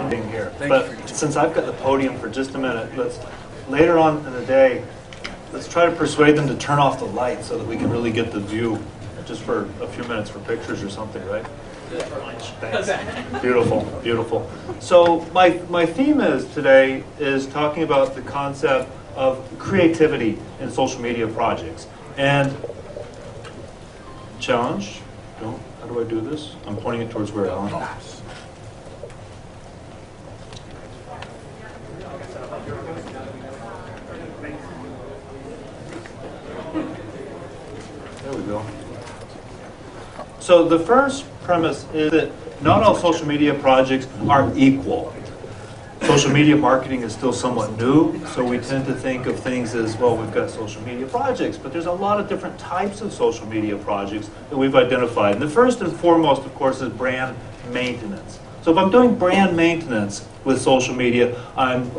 fun being here. But since I've got the podium for just a minute, later on in the day, let's try to persuade them to turn off the lights so that we can really get the view just for a few minutes for pictures or something, right? Thanks. Beautiful, beautiful. So my theme today is talking about the concept of creativity in social media projects. And challenge, how do I do this? I'm pointing it towards where, Alan? There we go. So the first premise is that not all social media projects are equal. Social media marketing is still somewhat new, so we tend to think of things as, well, we've got social media projects, but there's a lot of different types of social media projects that we've identified. And the first and foremost, of course, is brand maintenance. So if I'm doing brand maintenance with social media, I'm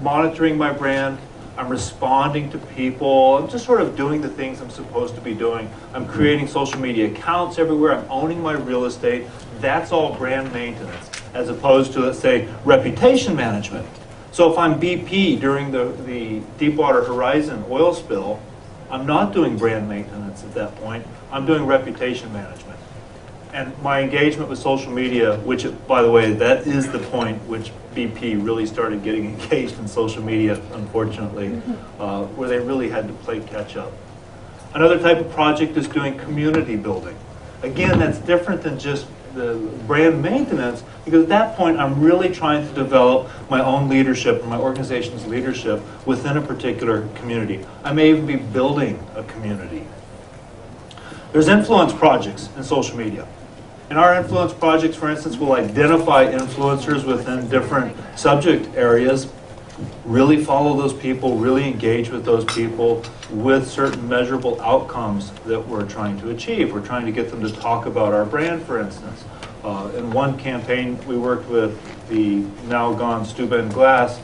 monitoring my brand, I'm responding to people, I'm just sort of doing the things I'm supposed to be doing. I'm creating social media accounts everywhere, I'm owning my real estate. That's all brand maintenance, as opposed to, let's say, reputation management. So if I'm BP during the Deepwater Horizon oil spill, I'm not doing brand maintenance at that point, I'm doing reputation management. And my engagement with social media, which, by the way, that is the point which BP really started getting engaged in social media, unfortunately, where they really had to play catch up. Another type of project is doing community building. Again, that's different than just the brand maintenance, because at that point I'm really trying to develop my own leadership, my organization's leadership within a particular community. I may even be building a community. There's influence projects in social media. In our influence projects, for instance, we'll identify influencers within different subject areas, really follow those people, really engage with those people with certain measurable outcomes that we're trying to achieve. We're trying to get them to talk about our brand, for instance. In one campaign, we worked with the now gone Steuben Glass.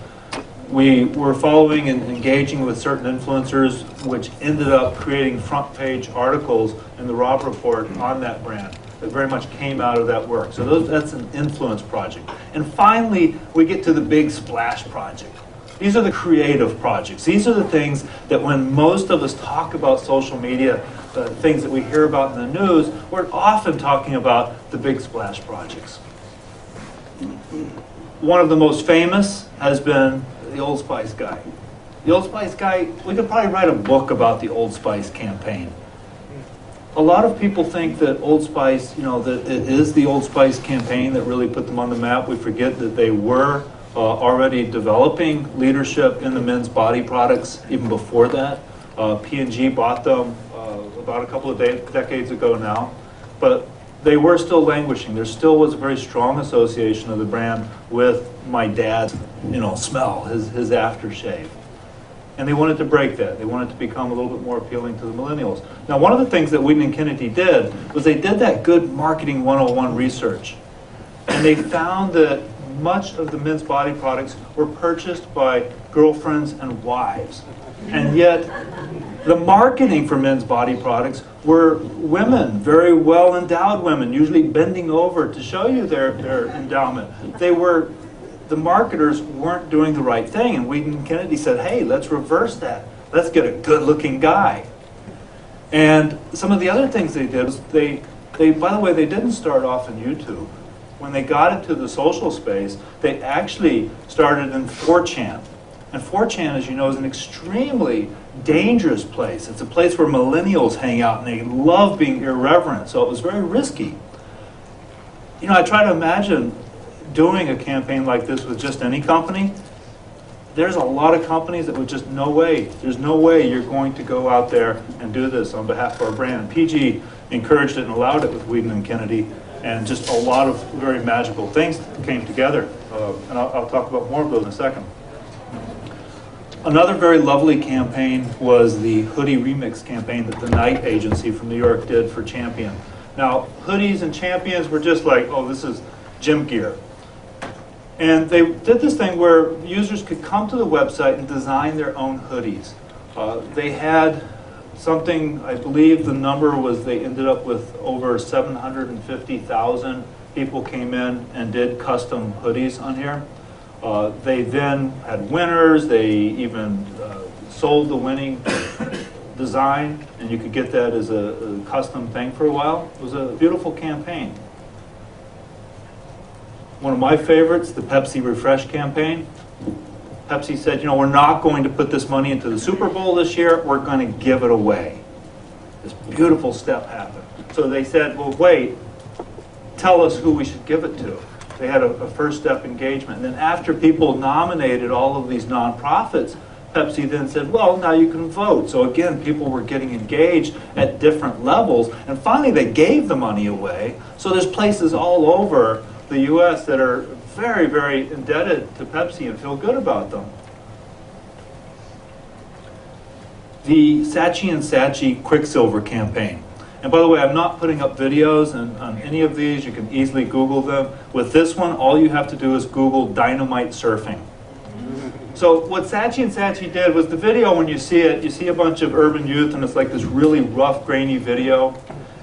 We were following and engaging with certain influencers, which ended up creating front page articles in the Robb Report on that brand. That very much came out of that work. So that's an influence project. And finally, we get to the big splash project. These are the creative projects. These are the things that when most of us talk about social media, things that we hear about in the news, we're often talking about the big splash projects. One of the most famous has been the Old Spice guy. The Old Spice guy, we could probably write a book about the Old Spice campaign. A lot of people think that Old Spice, that it is the Old Spice campaign that really put them on the map. We forget that they were already developing leadership in the men's body products even before that. P&G bought them about a couple of decades ago now, but they were still languishing. There still was a very strong association of the brand with my dad's, smell, his aftershave. And they wanted to break that. They wanted to become a little bit more appealing to the millennials. Now, one of the things that Wieden and Kennedy did was they did that good marketing 101 research. And they found that much of the men's body products were purchased by girlfriends and wives. And yet, the marketing for men's body products were women, very well endowed women, usually bending over to show you their endowment. The marketers weren't doing the right thing, and Wieden and Kennedy said, hey, let's reverse that. Let's get a good-looking guy. And some of the other things they did was they by the way, they didn't start off in YouTube. When they got into the social space, they actually started in 4chan. And 4chan, as you know, is an extremely dangerous place. It's a place where millennials hang out, and they love being irreverent, so it was very risky. I try to imagine doing a campaign like this with just any company. There's a lot of companies that would just, there's no way you're going to go out there and do this on behalf of our brand. And PG encouraged it and allowed it with Wieden and Kennedy, and just a lot of very magical things came together. And I'll talk about more of those in a second. Another very lovely campaign was the hoodie remix campaign that the Knight agency from New York did for Champion. Now, hoodies and Champions were just like, oh, this is gym gear. And they did this thing where users could come to the website and design their own hoodies. They had something, I believe the number was they ended up with over 750,000 people came in and did custom hoodies on here. They then had winners. They even sold the winning design, and you could get that as a custom thing for a while. It was a beautiful campaign. One of my favorites, the Pepsi Refresh campaign. Pepsi said, you know, we're not going to put this money into the Super Bowl this year. We're going to give it away. This beautiful step happened. So they said, well, wait, tell us who we should give it to. They had a first step engagement. And then after people nominated all of these nonprofits, Pepsi then said, well, now you can vote. So again, people were getting engaged at different levels. And finally, they gave the money away. So there's places all over the U.S. that are very, very indebted to Pepsi and feel good about them. The Saatchi and Saatchi Quicksilver campaign. And by the way, I'm not putting up videos on any of these. You can easily Google them. With this one, all you have to do is Google dynamite surfing. So what Saatchi and Saatchi did was the video, when you see it, you see a bunch of urban youth, and it's like this really rough, grainy video.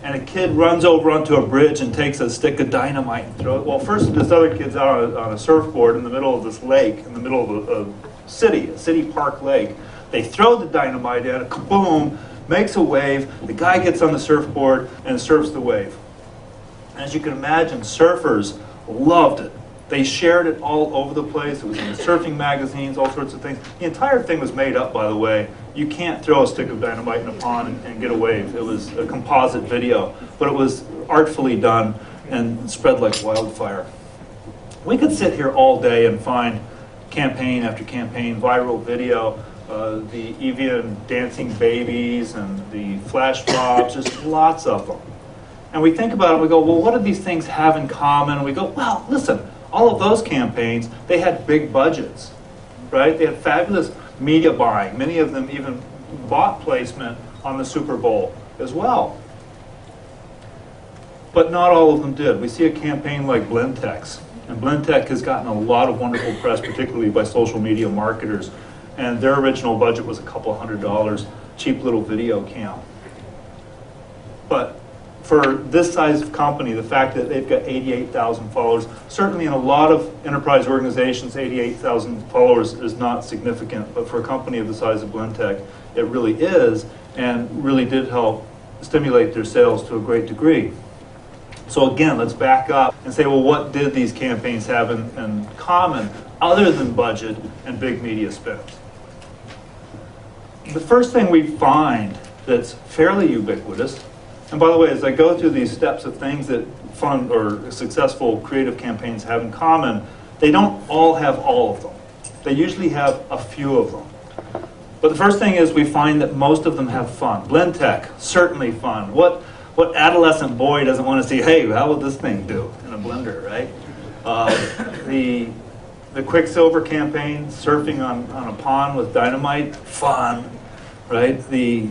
And a kid runs over onto a bridge and takes a stick of dynamite and throws it. Well, first this other kid's out on a surfboard in the middle of this lake, in the middle of a city park lake. They throw the dynamite in, kaboom, makes a wave. The guy gets on the surfboard and surfs the wave. As you can imagine, surfers loved it. They shared it all over the place. It was in the surfing magazines, all sorts of things. The entire thing was made up, by the way. You can't throw a stick of dynamite in a pond and get a wave. It was a composite video, but it was artfully done and spread like wildfire. We could sit here all day and find campaign after campaign, viral video, the Evian dancing babies and the flash mobs, just lots of them. And we think about it, we go, well, what do these things have in common? And we go, well, listen, all of those campaigns, they had big budgets, right? They had fabulous media buying. Many of them even bought placement on the Super Bowl as well. But not all of them did. We see a campaign like Blendtex. And Blendtec has gotten a lot of wonderful press, particularly by social media marketers. And their original budget was a couple $100, cheap little video cam. But for this size of company, the fact that they've got 88,000 followers, certainly in a lot of enterprise organizations, 88,000 followers is not significant, but for a company of the size of Blendtec, it really is, and really did help stimulate their sales to a great degree. So again, let's back up and say, well, what did these campaigns have in common other than budget and big media spends? The first thing we find that's fairly ubiquitous, and by the way, as I go through these steps of things that fun or successful creative campaigns have in common, they don't all have all of them. They usually have a few of them. But the first thing is we find that most of them have fun. Blendtec, certainly fun. What adolescent boy doesn't want to see, hey, how would this thing do in a blender, right? The Quicksilver campaign, surfing on a pond with dynamite, fun, right? The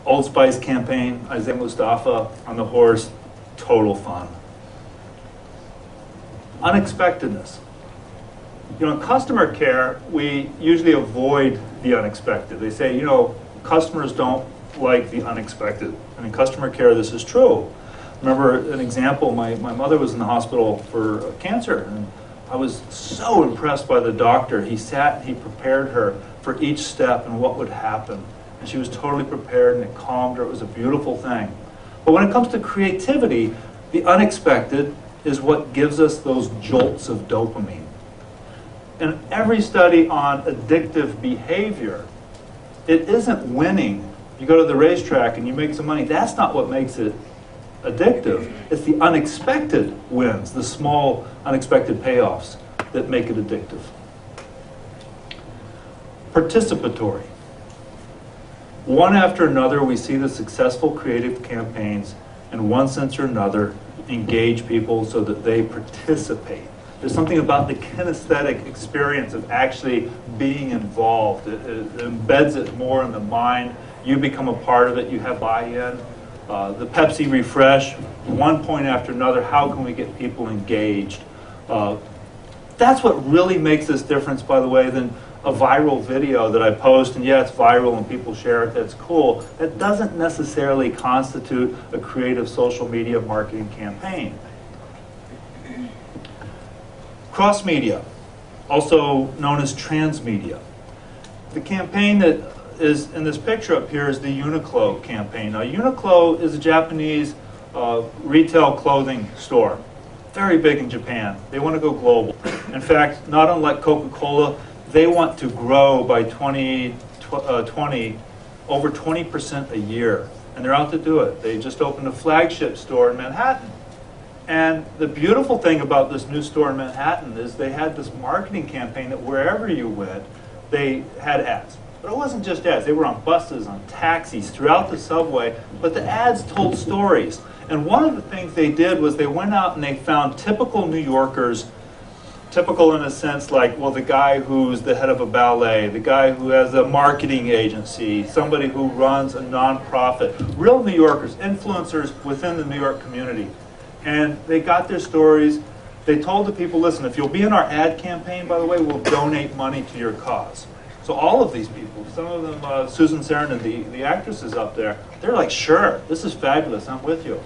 Old Spice campaign, Isaiah Mustafa on the horse, total fun. Unexpectedness. You know, in customer care, we usually avoid the unexpected. They say, you know, customers don't like the unexpected. And in customer care, this is true. Remember an example, my mother was in the hospital for cancer, and I was so impressed by the doctor. He sat and he prepared her for each step and what would happen. And she was totally prepared, and it calmed her. It was a beautiful thing. But when it comes to creativity, the unexpected is what gives us those jolts of dopamine. In every study on addictive behavior, it isn't winning. You go to the racetrack and you make some money. That's not what makes it addictive. It's the unexpected wins, the small unexpected payoffs that make it addictive. Participatory. One after another, we see the successful creative campaigns, in one sense or another, engage people so that they participate. There's something about the kinesthetic experience of actually being involved. It embeds it more in the mind. You become a part of it. You have buy-in. The Pepsi Refresh, one point after another, how can we get people engaged? That's what really makes this difference, by the way, than a viral video that I post, and yeah, it's viral and people share it, that's cool. That doesn't necessarily constitute a creative social media marketing campaign. Cross-media, also known as transmedia. The campaign that is in this picture up here is the Uniqlo campaign. Now, Uniqlo is a Japanese retail clothing store. Very big in Japan. They want to go global. In fact, not unlike Coca-Cola, they want to grow by 2020 over 20% a year. And they're out to do it. They just opened a flagship store in Manhattan. And the beautiful thing about this new store in Manhattan is they had this marketing campaign that wherever you went, they had ads. But it wasn't just ads. They were on buses, on taxis, throughout the subway. But the ads told stories. And one of the things they did was they went out and they found typical New Yorkers, typical in a sense like, well, the guy who's the head of a ballet, the guy who has a marketing agency, somebody who runs a nonprofit, real New Yorkers, influencers within the New York community. And they got their stories. They told the people, listen, if you'll be in our ad campaign, by the way, we'll donate money to your cause. So all of these people, some of them, Susan Sarandon, the actress is up there, they're like, sure, this is fabulous, I'm with you.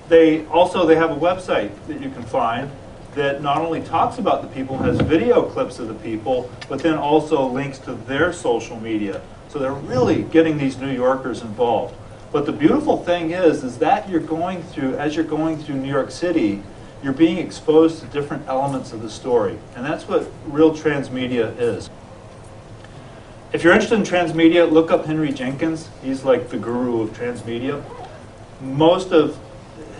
They have a website that you can find that not only talks about the people, has video clips of the people, but then also links to their social media. So they're really getting these New Yorkers involved. But the beautiful thing is that as you're going through New York City, you're being exposed to different elements of the story. And that's what real transmedia is. If you're interested in transmedia, look up Henry Jenkins. He's like the guru of transmedia. Most of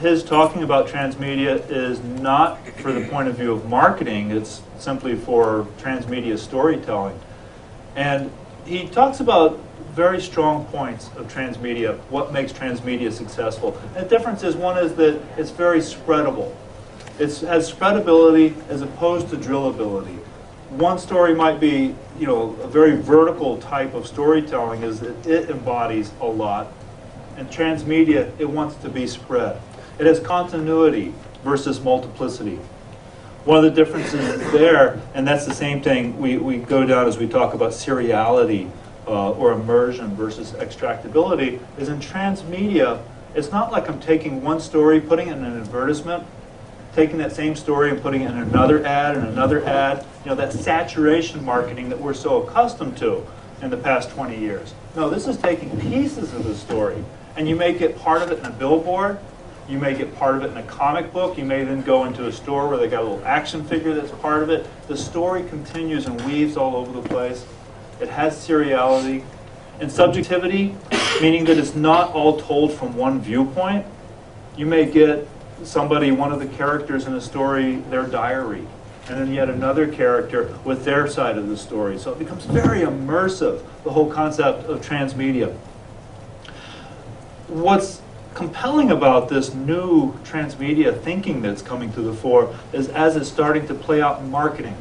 his talking about transmedia is not for the point of view of marketing, it's simply for transmedia storytelling. And he talks about very strong points of transmedia, what makes transmedia successful. And the difference is, one is that it's very spreadable. It has spreadability as opposed to drillability. One story might be, a very vertical type of storytelling is that it embodies a lot. And transmedia, it wants to be spread. It has continuity versus multiplicity. One of the differences there, and that's the same thing we go down as we talk about seriality or immersion versus extractability, is in transmedia, it's not like I'm taking one story, putting it in an advertisement, taking that same story and putting it in another ad and another ad, that saturation marketing that we're so accustomed to in the past 20 years. No, this is taking pieces of the story, and you may get part of it in a billboard, you may get part of it in a comic book, you may then go into a store where they got a little action figure that's part of it. The story continues and weaves all over the place. It has seriality and subjectivity, meaning that it's not all told from one viewpoint. You may get one of the characters in a story, their diary, and then yet another character with their side of the story. So it becomes very immersive, the whole concept of transmedia. What's compelling about this new transmedia thinking that's coming to the fore is as it's starting to play out in marketing.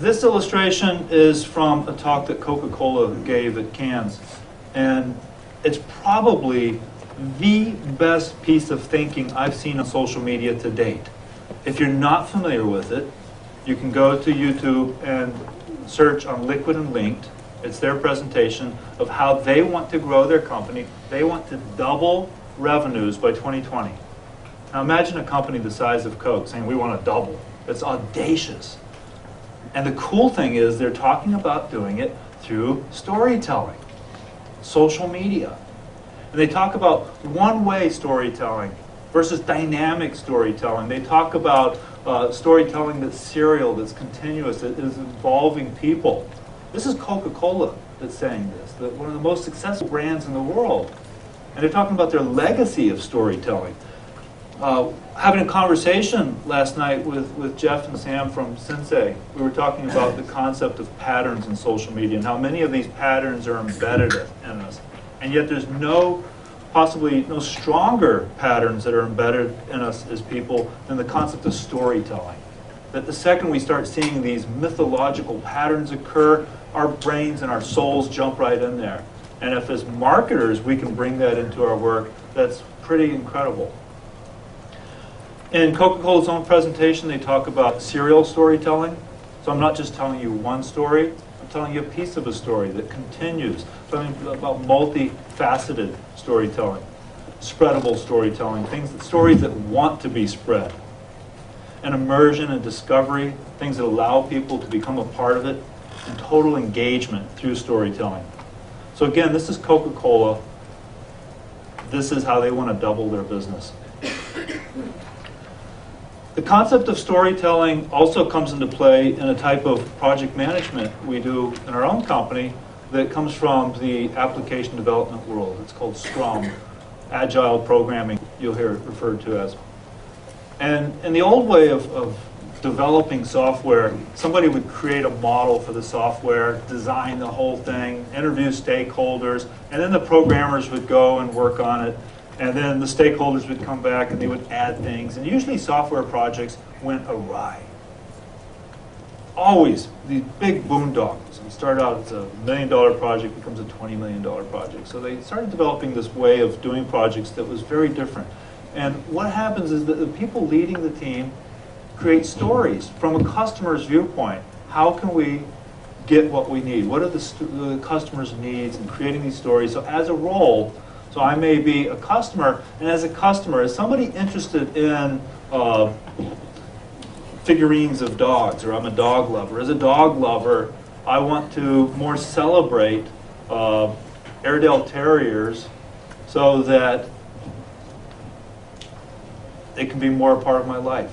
This illustration is from a talk that Coca-Cola gave at Cannes, and it's probably the best piece of thinking I've seen on social media to date. If you're not familiar with it, you can go to YouTube and search on Liquid and Linked. It's their presentation of how they want to grow their company. They want to double revenues by 2020. Now imagine a company the size of Coke saying we want to double. It's audacious. And the cool thing is they're talking about doing it through storytelling, social media. And they talk about one-way storytelling versus dynamic storytelling. They talk about storytelling that's serial, that's continuous, that is involving people. This is Coca-Cola that's saying this, one of the most successful brands in the world. And they're talking about their legacy of storytelling. Having a conversation last night with Jeff and Sam from Sensei, we were talking about the concept of patterns in social media and how many of these patterns are embedded in us. And yet there's possibly no stronger patterns that are embedded in us as people than the concept of storytelling. That the second we start seeing these mythological patterns occur, our brains and our souls jump right in there. And if as marketers we can bring that into our work, that's pretty incredible. In Coca-Cola's own presentation, they talk about serial storytelling. So I'm not just telling you one story, I'm telling you a piece of a story that continues. Telling about multifaceted storytelling, spreadable storytelling, stories that want to be spread. And immersion and discovery, things that allow people to become a part of it, and total engagement through storytelling. So again, this is Coca-Cola. This is how they want to double their business. The concept of storytelling also comes into play in a type of project management we do in our own company that comes from the application development world. It's called Scrum, Agile programming, you'll hear it referred to as. And in the old way of developing software, somebody would create a model for the software, design the whole thing, interview stakeholders, and then the programmers would go and work on it. And then the stakeholders would come back and they would add things. And usually software projects went awry. Always these big boondoggles. It started out as a $1 million project, becomes a $20 million project. So they started developing this way of doing projects that was very different. And what happens is that the people leading the team create stories from a customer's viewpoint. How can we get what we need? What are the customer's needs in creating these stories? So as a role, so I may be a customer, and as a customer, as somebody interested in figurines of dogs, or I'm a dog lover. As a dog lover, I want to more celebrate Airedale Terriers so that they can be more a part of my life.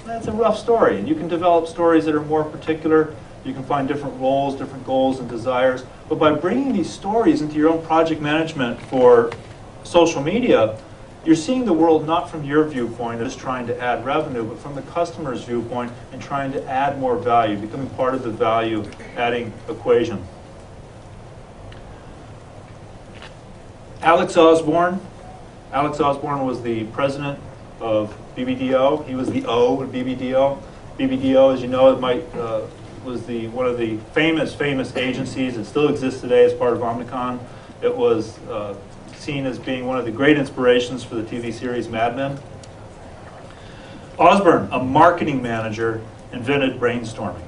That's a rough story, and you can develop stories that are more particular. You can find different roles, different goals and desires. But by bringing these stories into your own project management for social media, you're seeing the world not from your viewpoint, just trying to add revenue, but from the customer's viewpoint and trying to add more value, becoming part of the value-adding equation. Alex Osborne was the president of BBDO. He was the O in BBDO. BBDO, as you know, was one of the famous agencies. It still exists today as part of Omnicom. It was seen as being one of the great inspirations for the TV series Mad Men. Osborne, a marketing manager, invented brainstorming.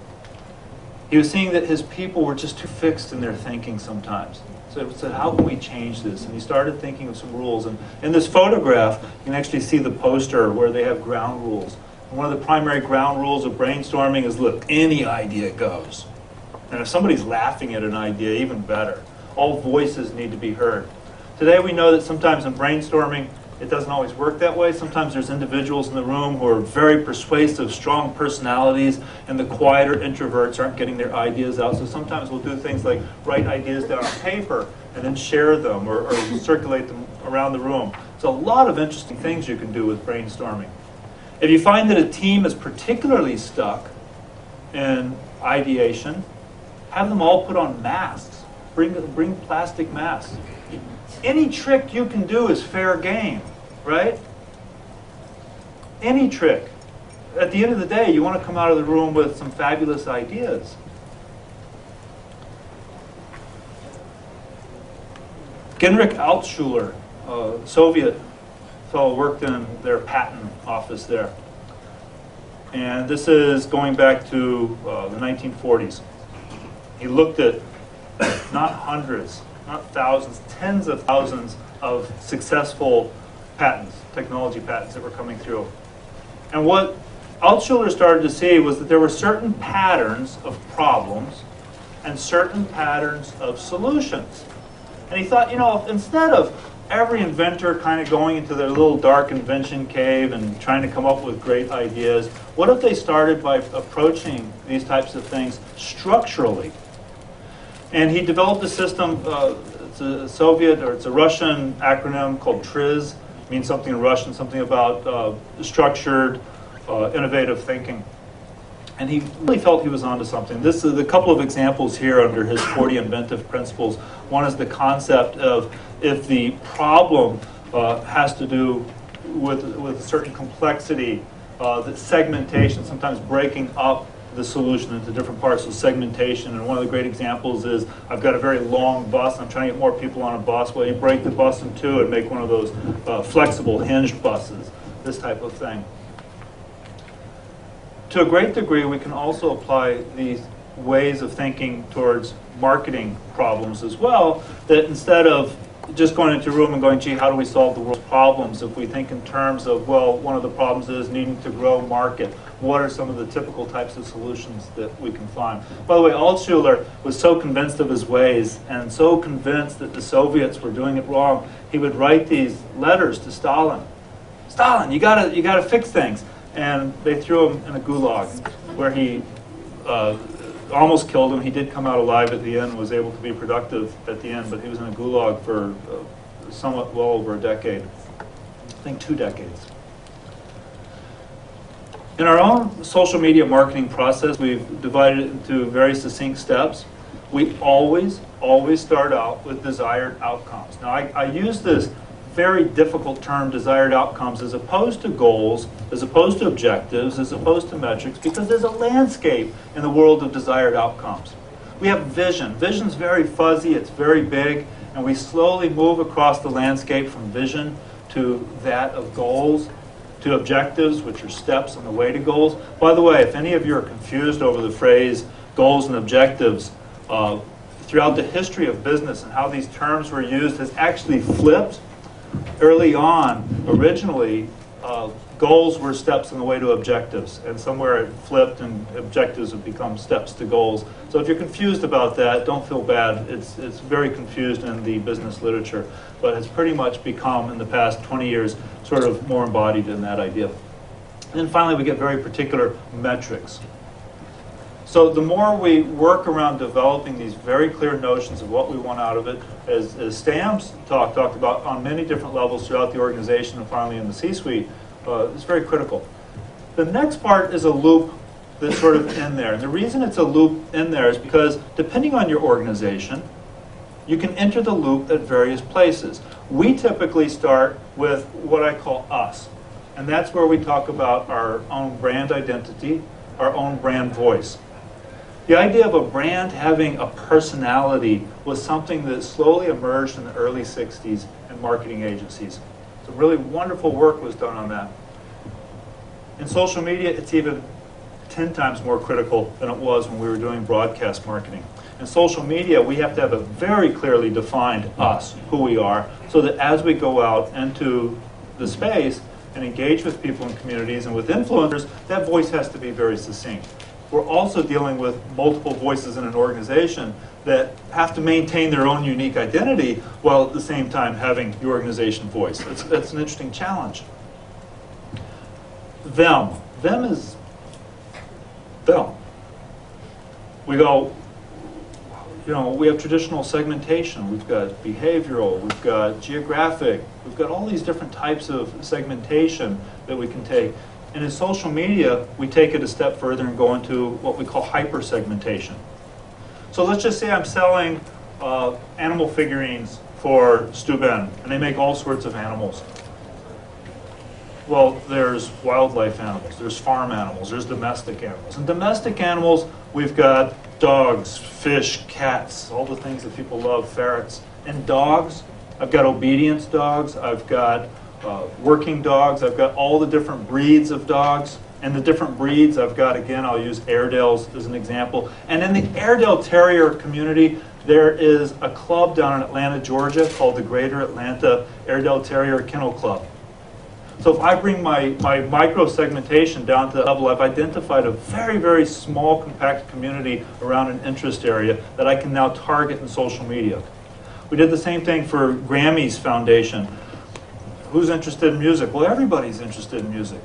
He was seeing that his people were just too fixed in their thinking sometimes. So he said, how can we change this? And he started thinking of some rules. And in this photograph, you can actually see the poster where they have ground rules. And one of the primary ground rules of brainstorming is, look, any idea goes. And if somebody's laughing at an idea, even better. All voices need to be heard. Today we know that sometimes in brainstorming, it doesn't always work that way. Sometimes there's individuals in the room who are very persuasive, strong personalities, and the quieter introverts aren't getting their ideas out. So sometimes we'll do things like write ideas down on paper and then share them or circulate them around the room. So a lot of interesting things you can do with brainstorming. If you find that a team is particularly stuck in ideation, have them all put on masks. Bring plastic masks. Any trick you can do is fair game, right? Any trick. At the end of the day, you want to come out of the room with some fabulous ideas. Genrich Altschuler, a Soviet fellow, worked in their patent office there. And this is going back to the 1940s. He looked at not hundreds, not thousands, tens of thousands of successful patents, technology patents that were coming through. And what Altschuler started to see was that there were certain patterns of problems and certain patterns of solutions. And he thought, you know, instead of every inventor kind of going into their little dark invention cave and trying to come up with great ideas, what if they started by approaching these types of things structurally? And he developed a system, it's a Soviet, or it's a Russian acronym called TRIZ. It means something in Russian, something about structured, innovative thinking. And he really felt he was onto something. This is a couple of examples here under his 40 inventive principles. One is the concept of if the problem has to do with a certain complexity, the segmentation, sometimes breaking up the solution into different parts of segmentation. And one of the great examples is, I've got a very long bus, I'm trying to get more people on a bus. Well, you break the bus in two and make one of those flexible hinged buses, this type of thing. to a great degree, we can also apply these ways of thinking towards marketing problems as well, that instead of just going into a room and going, gee, how do we solve the world's problems? If we think in terms of, well, one of the problems is needing to grow market. What are some of the typical types of solutions that we can find? By the way, Altshuler was so convinced of his ways and so convinced that the Soviets were doing it wrong, he would write these letters to Stalin. Stalin, you gotta fix things. And they threw him in a gulag where he almost killed him. He did come out alive at the end and was able to be productive at the end, but he was in a gulag for somewhat well over a decade. I think 2 decades. In our own social media marketing process, we've divided it into very succinct steps. We always start out with desired outcomes. Now, I use this very difficult term, desired outcomes, as opposed to goals, as opposed to objectives, as opposed to metrics, because there's a landscape in the world of desired outcomes. We have vision. Vision's very fuzzy, it's very big, and we slowly move across the landscape from vision to that of goals, to objectives, which are steps on the way to goals. By the way, if any of you are confused over the phrase goals and objectives, throughout the history of business and how these terms were used has actually flipped. Early on, originally, goals were steps on the way to objectives, and somewhere it flipped and objectives have become steps to goals. So if you're confused about that, don't feel bad. It's very confused in the business literature, but it's pretty much become, in the past 20 years, sort of more embodied in that idea. And then finally, we get very particular metrics. So the more we work around developing these very clear notions of what we want out of it, as Stam's talked about on many different levels throughout the organization and finally in the C-suite, it's very critical. The next part is a loop that's sort of in there. And the reason it's a loop in there is because depending on your organization, you can enter the loop at various places. We typically start with what I call us. And that's where we talk about our own brand identity, our own brand voice. The idea of a brand having a personality was something that slowly emerged in the early 60s in marketing agencies. So really wonderful work was done on that. In social media, it's even 10 times more critical than it was when we were doing broadcast marketing. In social media, we have to have a very clearly defined us, who we are, so that as we go out into the space and engage with people in communities and with influencers, that voice has to be very succinct. We're also dealing with multiple voices in an organization that have to maintain their own unique identity while at the same time having the organization voice. That's an interesting challenge. Them. Them is them. We go, we have traditional segmentation. We've got behavioral. We've got geographic. We've got all these different types of segmentation that we can take. And in social media, we take it a step further and go into what we call hyper-segmentation. So let's just say I'm selling animal figurines for Steuben, and they make all sorts of animals. Well, there's wildlife animals, there's farm animals, there's domestic animals. And domestic animals, we've got dogs, fish, cats, all the things that people love, ferrets. And dogs, I've got obedience dogs, I've got working dogs, I've got all the different breeds of dogs. And the different breeds, I've got, again, I'll use Airedales as an example. And in the Airedale Terrier community, there is a club down in Atlanta, Georgia, called the Greater Atlanta Airedale Terrier Kennel Club. So if I bring my micro-segmentation down to the level, I've identified a very, very small, compact community around an interest area that I can now target in social media. We did the same thing for Grammys Foundation. Who's interested in music? Well, everybody's interested in music.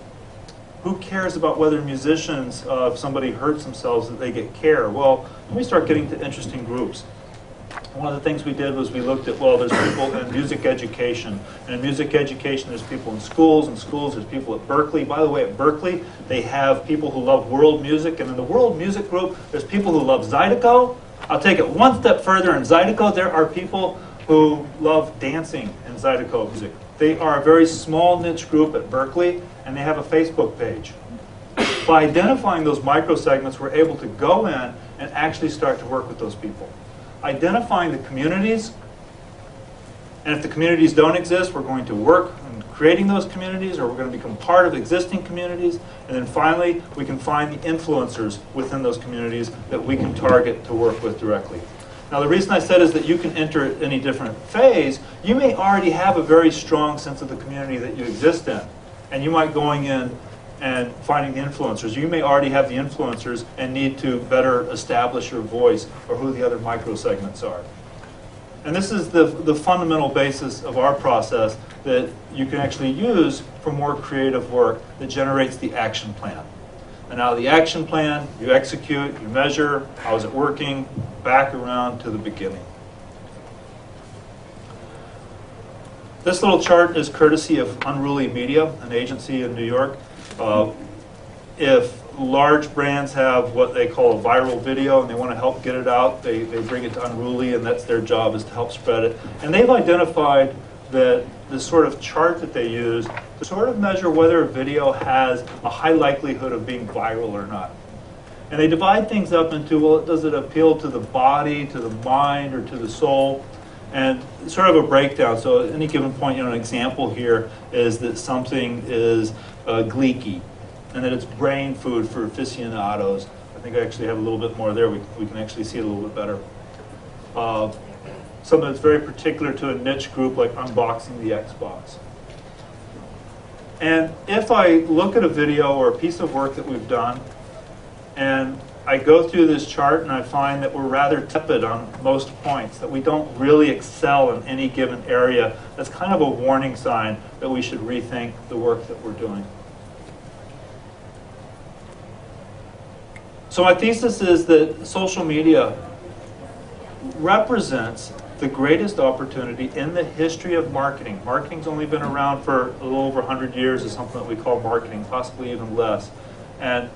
Who cares about whether musicians, if somebody hurts themselves, that they get care? Well, then we start getting to interesting groups. One of the things we did was we looked at, well, there's people in music education. And in music education, there's people in schools. In schools, there's people at Berkeley. By the way, at Berkeley, they have people who love world music. And in the world music group, there's people who love Zydeco. I'll take it one step further. In Zydeco, there are people who love dancing in Zydeco music. They are a very small niche group at Berkeley, and they have a Facebook page. By identifying those micro-segments, we're able to go in and actually start to work with those people. Identifying the communities, and if the communities don't exist, we're going to work and creating those communities, or we're going to become part of existing communities. And then finally, we can find the influencers within those communities that we can target to work with directly. Now, the reason I said is that you can enter at any different phase. You may already have a very strong sense of the community that you exist in, and you might going in and finding the influencers. You may already have the influencers and need to better establish your voice or who the other micro-segments are. And this is the fundamental basis of our process that you can actually use for more creative work that generates the action plan. And now the action plan, you execute, you measure, how is it working, back around to the beginning. This little chart is courtesy of Unruly Media, an agency in New York. If large brands have what they call a viral video and they want to help get it out, they bring it to Unruly, and that's their job, is to help spread it. And they've identified that the sort of chart that they use to sort of measure whether a video has a high likelihood of being viral or not. And they divide things up into, well, does it appeal to the body, to the mind, or to the soul? And sort of a breakdown. So at any given point, an example here is that something is gleeky, and that it's brain food for aficionados. I think I actually have a little bit more there. We can actually see it a little bit better. Something that's very particular to a niche group, like unboxing the Xbox. And if I look at a video or a piece of work that we've done, and I go through this chart and I find that we're rather tepid on most points, that we don't really excel in any given area, that's kind of a warning sign that we should rethink the work that we're doing. So my thesis is that social media represents the greatest opportunity in the history of marketing. Marketing's only been around for a little over 100 years as something that we call marketing, possibly even less. And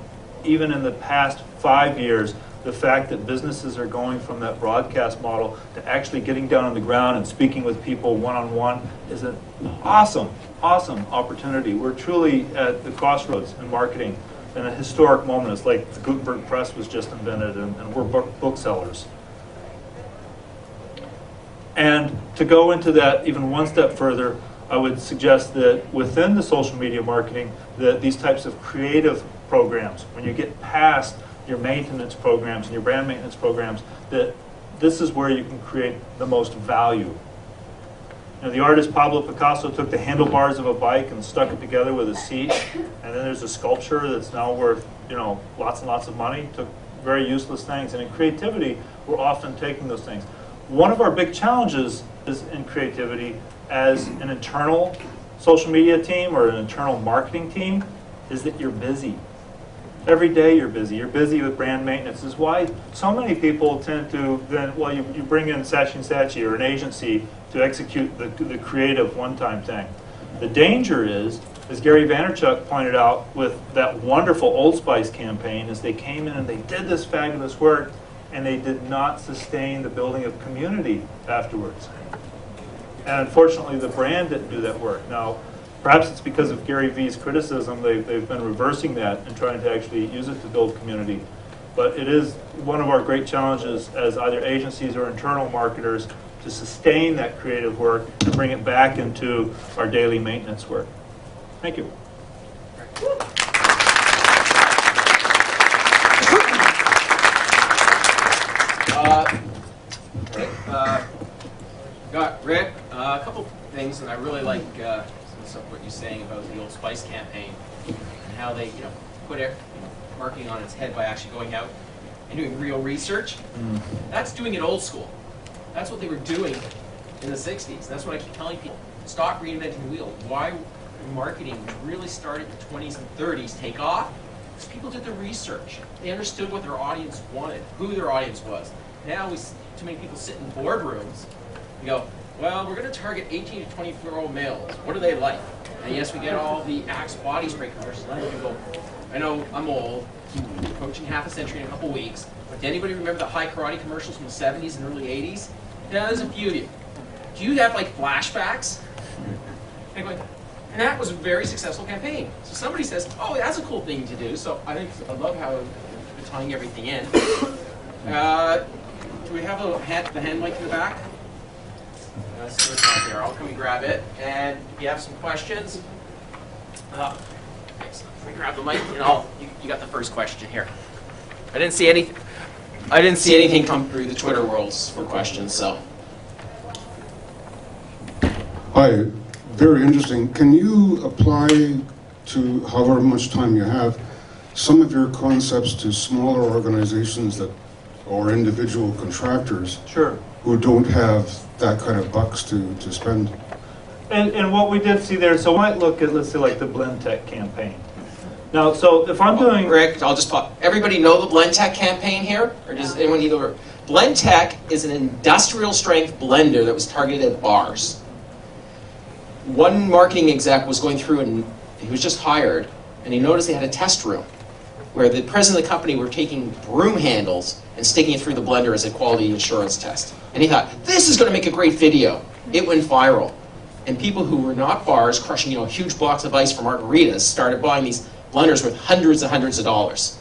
even in the past 5 years, the fact that businesses are going from that broadcast model to actually getting down on the ground and speaking with people one-on-one is an awesome, awesome opportunity. We're truly at the crossroads in marketing, in a historic moment. It's like the Gutenberg press was just invented, and we're booksellers. And to go into that even one step further, I would suggest that within the social media marketing, that these types of creative programs, when you get past your maintenance programs and your brand maintenance programs, that this is where you can create the most value. The artist Pablo Picasso took the handlebars of a bike and stuck it together with a seat, and then there's a sculpture that's now worth lots and lots of money. Took very useless things, and in creativity, we're often taking those things. One of our big challenges is in creativity as an internal social media team or an internal marketing team is that you're busy. Every day you're busy. You're busy with brand maintenance. This is why so many people tend to then, well, you bring in Saatchi & Saatchi or an agency to execute the creative one-time thing. The danger is, as Gary Vaynerchuk pointed out with that wonderful Old Spice campaign, is they came in and they did this fabulous work and they did not sustain the building of community afterwards. And unfortunately, the brand didn't do that work. Now, perhaps it's because of Gary V's criticism, they've been reversing that and trying to actually use it to build community. But it is one of our great challenges as either agencies or internal marketers to sustain that creative work and bring it back into our daily maintenance work. Thank you. Got Rick, a couple things, and I really like what you're saying about the Old Spice campaign and how they, put marketing on its head by actually going out and doing real research. That's doing it old school. That's what they were doing in the 60s. That's what I keep telling people. Stop reinventing the wheel. Why marketing really started in the 20s and 30s take off? Because people did the research. They understood what their audience wanted, who their audience was. Now too many people sit in boardrooms and go, well, we're going to target 18 to 24-year-old males. What do they like? And yes, we get all the Axe body spray commercials. And then you go, I know I'm old, approaching half a century in a couple weeks, but did anybody remember the high karate commercials from the 70s and early 80s? Yeah, there's a few of you. Do you have like flashbacks? And that was a very successful campaign. So somebody says, oh, that's a cool thing to do. So I love how you're tying everything in. Do we have the hand mic in the back? So it's not there. I'll come and grab it. And if you have some questions, thanks. Let me grab the mic, and you got the first question here. I didn't see anything come through the Twitter worlds for questions, so. Hi, very interesting. Can you apply to however much time you have some of your concepts to smaller organizations that or individual contractors Sure. who don't have that kind of bucks to spend? And what we did see there, so we might look at, let's say, like the Blend Tech campaign. Now, so if I'm doing... Rick, I'll just pop. Everybody know the Blend Tech campaign here? Or does anyone need to... Blend Tech is an industrial strength blender that was targeted at bars. One marketing exec was going through and he was just hired, and he noticed they had a test room where the president of the company were taking broom handles and sticking it through the blender as a quality assurance test. And he thought, this is going to make a great video. It went viral. And people who were not bars crushing, huge blocks of ice for margaritas started buying these blenders worth hundreds and hundreds of dollars.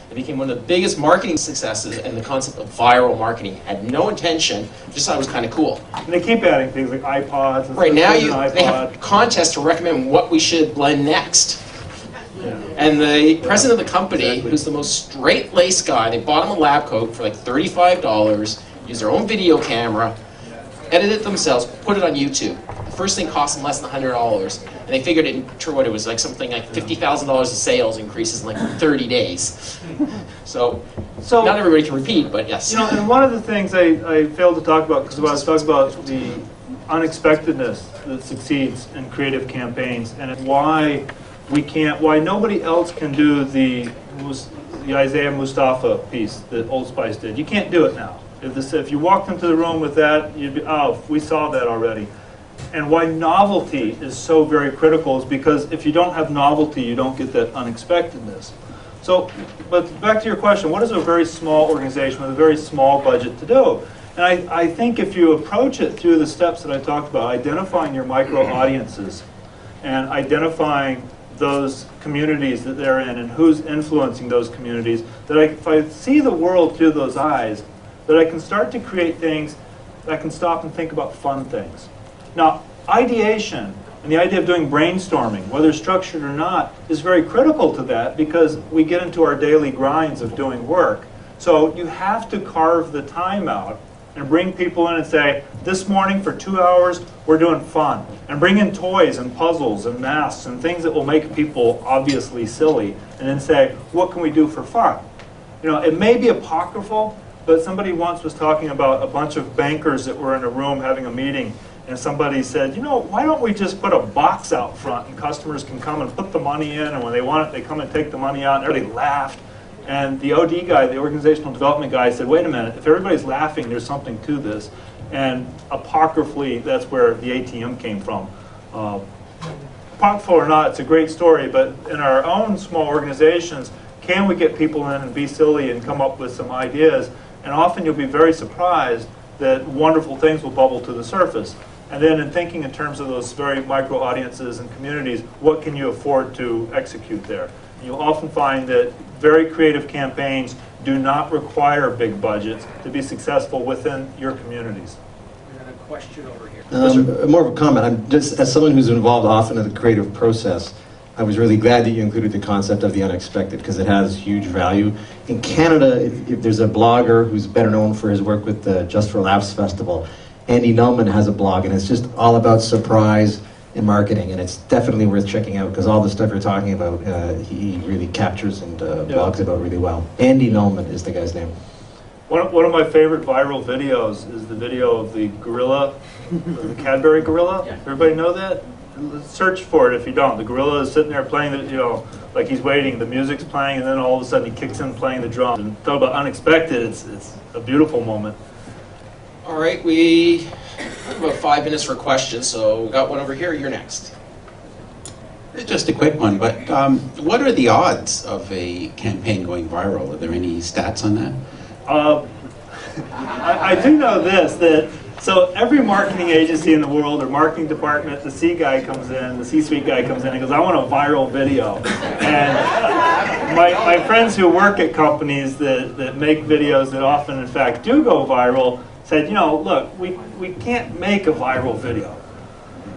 It became one of the biggest marketing successes, and the concept of viral marketing had no intention, just thought it was kind of cool. And they keep adding things like iPods. And Right now, stuff, they have contests to recommend what we should blend next. Yeah. And the president of the company, who's the most straight-laced guy, they bought him a lab coat for like $35, used their own video camera, edited it themselves, put it on YouTube. The first thing cost them less than $100, and they figured it through what it was, like something like $50,000 of sales increases in like 30 days. So not everybody can repeat, but yes. And one of the things I failed to talk about, because I was talking about the unexpectedness that succeeds in creative campaigns, and it's why nobody else can do the Isaiah Mustafa piece that Old Spice did. You can't do it now. If you walked into the room with that, you'd be, oh, we saw that already. And why novelty is so very critical is because if you don't have novelty, you don't get that unexpectedness. So, but back to your question, what is a very small organization with a very small budget to do? And I think if you approach it through the steps that I talked about, identifying your micro audiences and identifying those communities that they're in and who's influencing those communities, that if I see the world through those eyes, that I can start to create things that I can stop and think about fun things. Now, ideation and the idea of doing brainstorming, whether structured or not, is very critical to that because we get into our daily grinds of doing work. So you have to carve the time out and bring people in and say, this morning for 2 hours, we're doing fun. And bring in toys and puzzles and masks and things that will make people obviously silly. And then say, what can we do for fun? It may be apocryphal, but somebody once was talking about a bunch of bankers that were in a room having a meeting, and somebody said, why don't we just put a box out front and customers can come and put the money in, and when they want it, they come and take the money out, and everybody laughed. And the OD guy, the organizational development guy, said, wait a minute, if everybody's laughing, there's something to this. And apocryphally, that's where the ATM came from. Apocryphal or not, it's a great story, but in our own small organizations, can we get people in and be silly and come up with some ideas? And often you'll be very surprised that wonderful things will bubble to the surface. And then in thinking in terms of those very micro audiences and communities, what can you afford to execute there? And you'll often find that very creative campaigns do not require big budgets to be successful within your communities. We got a question over here. More of a comment. I'm just, as someone who's involved often in the creative process, I was really glad that you included the concept of the unexpected because it has huge value. In Canada, if there's a blogger who's better known for his work with the Just for Laughs Festival, Andy Nullman has a blog, and it's just all about surprise in marketing, and it's definitely worth checking out because all the stuff you're talking about, he really captures and blogs about really well. Andy Nullman is the guy's name. One of my favorite viral videos is the video of the gorilla, the Cadbury gorilla. Yeah. Everybody know that? Search for it if you don't. The gorilla is sitting there playing the, like he's waiting, the music's playing, and then all of a sudden he kicks in playing the drums. And talk about unexpected, it's a beautiful moment. All right, we have about 5 minutes for questions, so we got one over here. You're next. Just a quick one, but what are the odds of a campaign going viral? Are there any stats on that? I do know this, that so every marketing agency in the world or marketing department, the C guy comes in, the C-suite guy comes in and goes, I want a viral video. And my friends who work at companies that make videos that often in fact do go viral said, you know, look, we can't make a viral video,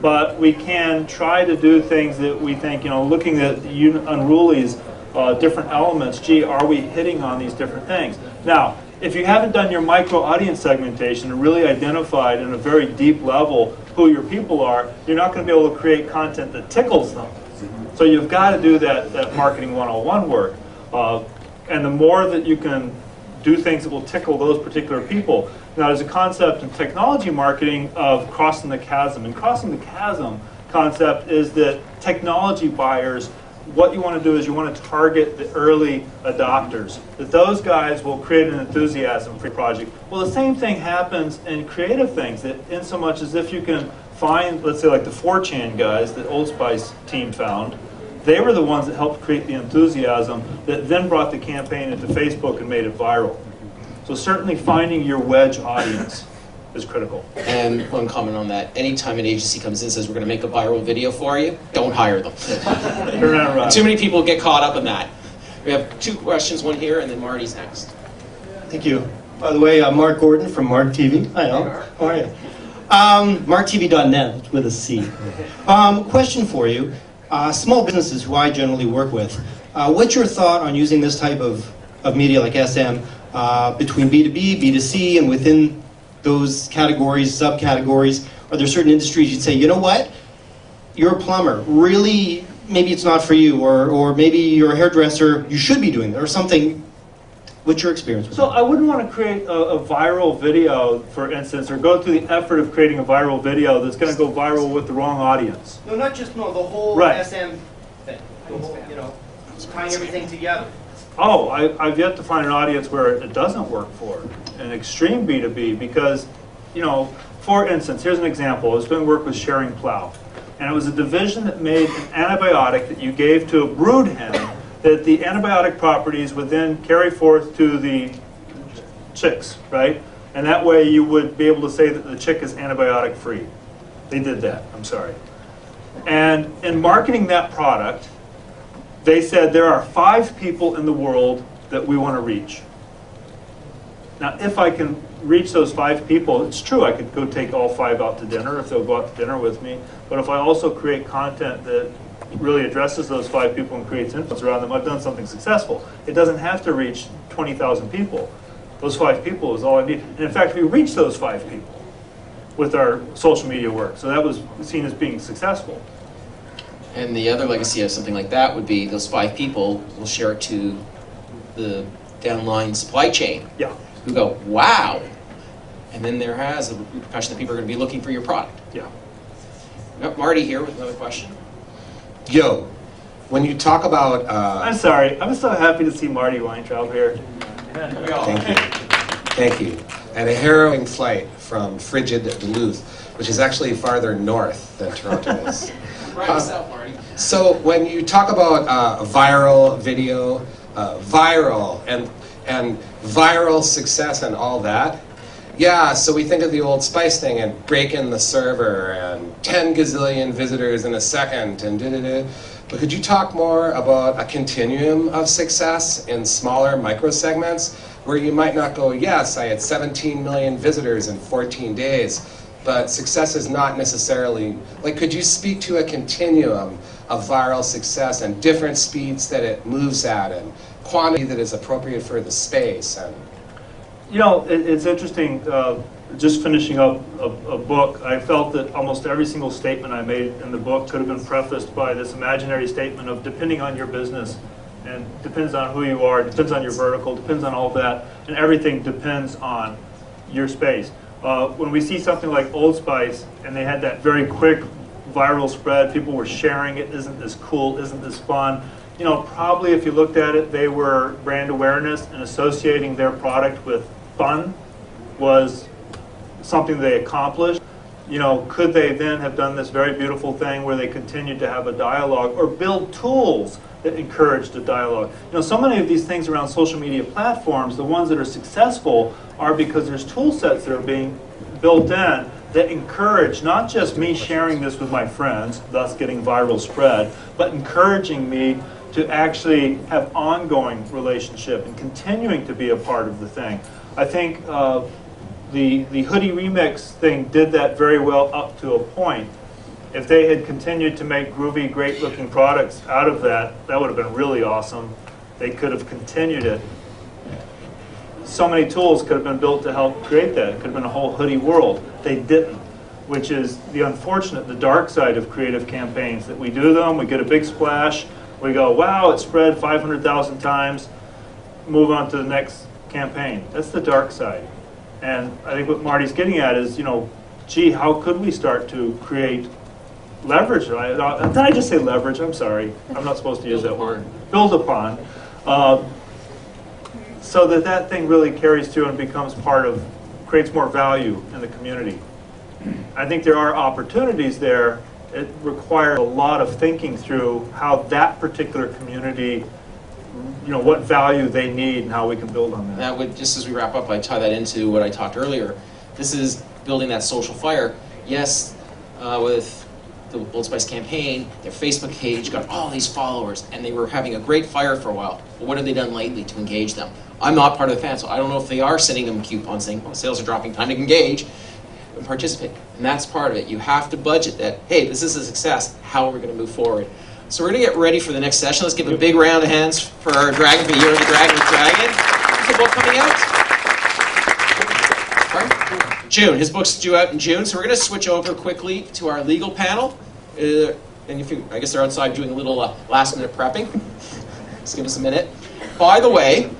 but we can try to do things that we think, you know, looking at Unruly's different elements, gee, are we hitting on these different things? Now, if you haven't done your micro audience segmentation and really identified in a very deep level who your people are, you're not going to be able to create content that tickles them. So you've got to do that marketing 101 work. And the more that you can do things that will tickle those particular people. Now, there's a concept in technology marketing of crossing the chasm. And crossing the chasm concept is that technology buyers, what you want to do is you want to target the early adopters. That those guys will create an enthusiasm for your project. Well, the same thing happens in creative things, that in so much as if you can find, let's say like the 4chan guys that Old Spice team found, they were the ones that helped create the enthusiasm that then brought the campaign into Facebook and made it viral. So certainly finding your wedge audience is critical. And one comment on that, anytime an agency comes in and says we're going to make a viral video for you, don't hire them. Too many people get caught up in that. We have 2 questions, one here, and then Marty's next. Thank you. By the way, I'm Mark Gordon from Mark TV. Hi, Al. How are you? MarkTV.net with a C. Question for you. Small businesses who I generally work with, what's your thought on using this type of media like SM between B2B, B2C, and within those categories, subcategories? Are there certain industries you'd say, you know what, you're a plumber, really, maybe it's not for you, or maybe you're a hairdresser, you should be doing that, or something. What's your experience with So that? I wouldn't want to create a viral video, for instance, or go through the effort of creating a viral video that's going to go viral with the wrong audience. No, not just, no, the whole Right. SM thing, the whole, you know, tying everything together. Oh, I've yet to find an audience where it doesn't work for, an extreme B2B, because, you know, for instance, here's an example. I was doing work with Sharing Plow, and it was a division that made an antibiotic that you gave to a brood hen that the antibiotic properties would then carry forth to the chicks, right? And that way you would be able to say that the chick is antibiotic free. They did that, I'm sorry. And in marketing that product, they said there are 5 people in the world that we want to reach. Now, if I can reach those 5 people, it's true, I could go take all 5 out to dinner if they'll go out to dinner with me. But if I also create content that really addresses those 5 people and creates influence around them, I've done something successful. It doesn't have to reach 20,000 people. Those 5 people is all I need. And in fact, we reached those 5 people with our social media work. So that was seen as being successful. And the other legacy of something like that would be those 5 people will share it to the downline supply chain. Yeah. Who go, wow. And then there has a repercussion that people are going to be looking for your product. Yeah. Yep, Marty here with another question. Yo, when you talk about... I'm sorry. I'm so happy to see Marty Weintraub here. Thank you. Thank you. And a harrowing flight from frigid Duluth, which is actually farther north than Toronto is. Right yourself, Marty. So when you talk about viral video, viral and viral success and all that, yeah, so we think of the Old Spice thing and break in the server and 10 gazillion visitors in a second and da-da-da. But could you talk more about a continuum of success in smaller micro segments where you might not go, yes, I had 17 million visitors in 14 days, but success is not necessarily, like, could you speak to a continuum of viral success and different speeds that it moves at and quantity that is appropriate for the space? And You know, it's interesting, just finishing up a book, I felt that almost every single statement I made in the book could have been prefaced by this imaginary statement of depending on your business, and depends on who you are, depends on your vertical, depends on all that, and everything depends on your space. When we see something like Old Spice, and they had that very quick viral spread, people were sharing it, isn't this cool, isn't this fun? You know, probably if you looked at it, they were brand awareness, and associating their product with fun was something they accomplished. You know, could they then have done this very beautiful thing where they continued to have a dialogue or build tools that encouraged a dialogue? You know, so many of these things around social media platforms, the ones that are successful are because there's tool sets that are being built in that encourage not just me sharing this with my friends, thus getting viral spread, but encouraging me to actually have ongoing relationship and continuing to be a part of the thing. I think the the Hoodie Remix thing did that very well up to a point. If they had continued to make groovy, great-looking products out of that, that would have been really awesome. They could have continued it. So many tools could have been built to help create that. It could have been a whole hoodie world. They didn't, which is the unfortunate, the dark side of creative campaigns, that we do them, we get a big splash, we go, wow, it spread 500,000 times, move on to the next campaign. That's the dark side. And I think what Marty's getting at is, gee, how could we start to create leverage? Did I just say leverage? I'm sorry. I'm not supposed to use that word. Build upon. So that thing really carries through and becomes creates more value in the community. I think there are opportunities there. It requires a lot of thinking through how that particular community, what value they need and how we can build on that. That would, just as we wrap up, I tie that into what I talked earlier. This is building that social fire. Yes, with the Old Spice campaign, their Facebook page got all these followers, and they were having a great fire for a while. But what have they done lately to engage them? I'm not part of the fan, so I don't know if they are sending them coupons saying, well, sales are dropping, time to engage and participate. And that's part of it. You have to budget that, hey, this is a success. How are we going to move forward? So we're going to get ready for the next session. Let's give a big round of hands for our Dragon, for Year of the Dragon with Dragon. Is the book coming out? Sorry? June. His book's due out in June. So we're going to switch over quickly to our legal panel. And I guess they're outside doing a little last-minute prepping. Just give us a minute. By the way,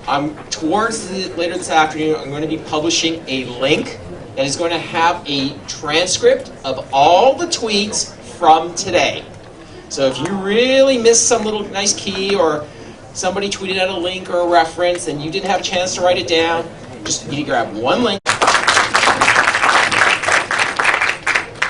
later this afternoon, I'm going to be publishing a link that is going to have a transcript of all the tweets from today. So if you really missed some little nice key, or somebody tweeted out a link or a reference and you didn't have a chance to write it down, just need to grab one link.